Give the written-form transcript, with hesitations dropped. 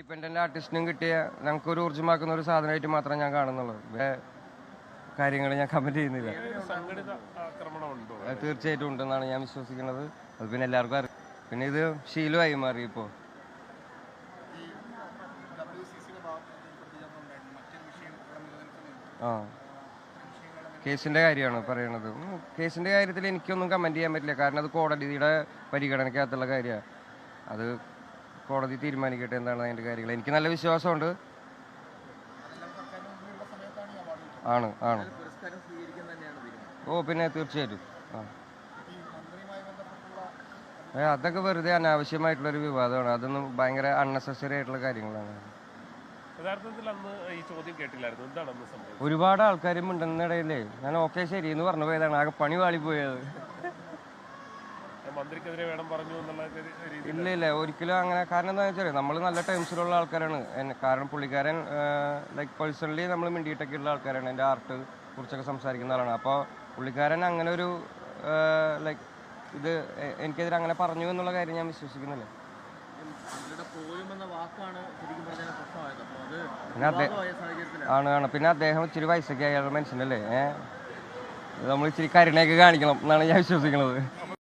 Independent ആർട്ടിസ്റ്റിനും കിട്ടിയ ഞങ്ങൾക്കൊരു ഊർജ്ജമാക്കുന്ന ഒരു സാധനമായിട്ട് മാത്രമേ ഞാൻ കാണുന്നുള്ളൂ. കാര്യങ്ങൾ ഞാൻ കമന്റ് ചെയ്യുന്നില്ല. തീർച്ചയായിട്ടും ഉണ്ടെന്നാണ് ഞാൻ വിശ്വസിക്കുന്നത്. അത് പിന്നെ എല്ലാവർക്കും അറിയാം. പിന്നെ ഇത് ശീലമായി മാറി ഇപ്പോൾ. ആ കേസിൻ്റെ കാര്യമാണ് പറയണത്. കേസിൻ്റെ കാര്യത്തിൽ എനിക്കൊന്നും കമൻറ്റ് ചെയ്യാൻ പറ്റില്ല. കാരണം അത് കോടതിയുടെ പരിഗണനയ്ക്കകത്തുള്ള കാര്യമാണ്. അത് കോടതി തീരുമാനിക്കട്ടെ എന്താണ് അതിൻ്റെ കാര്യങ്ങൾ. എനിക്ക് നല്ല വിശ്വാസമുണ്ട്. ആണ് ആണ് ഓ പിന്നെ തീർച്ചയായിട്ടും. അതൊക്കെ വെറുതെ അനാവശ്യമായിട്ടുള്ളൊരു വിവാദമാണ്. അതൊന്നും ഭയങ്കര അൺനെസസറി ആയിട്ടുള്ള കാര്യങ്ങളാണ്. ഒരുപാട് ആൾക്കാരും ഉണ്ടെന്നിടയിലേ ഞാൻ ഓക്കെ ശരി എന്ന് പറഞ്ഞു പോയതാണ്. ആകെ പണി വാളിപ്പോയത്. ഇല്ല ഒരിക്കലും അങ്ങനെ. കാരണം എന്താ വെച്ചാൽ നമ്മൾ നല്ല ടൈംസിലുള്ള ആൾക്കാരാണ്. കാരണം പുള്ളിക്കാരൻ ലൈക്ക് പേഴ്സണലി നമ്മൾ മിണ്ടിയിട്ടൊക്കെ ഉള്ള ആൾക്കാരാണ്. എൻ്റെ ആർട്ട് കുറിച്ചൊക്കെ സംസാരിക്കുന്ന ആളാണ്. അപ്പോൾ പുള്ളിക്കാരൻ അങ്ങനെ ഒരു ലൈക്ക് ഇത് എനിക്കെതിരെ അങ്ങനെ പറഞ്ഞു എന്നുള്ള കാര്യം ഞാൻ വിശ്വസിക്കുന്നില്ല. ആണ് പിന്നെ അദ്ദേഹം ഇച്ചിരി വയസ്സൊക്കെ അയാളുടെ മനുഷ്യനല്ലേ. നമ്മൾ ഇച്ചിരി കരുണയൊക്കെ കാണിക്കണം എന്നാണ് ഞാൻ വിശ്വസിക്കുന്നത്.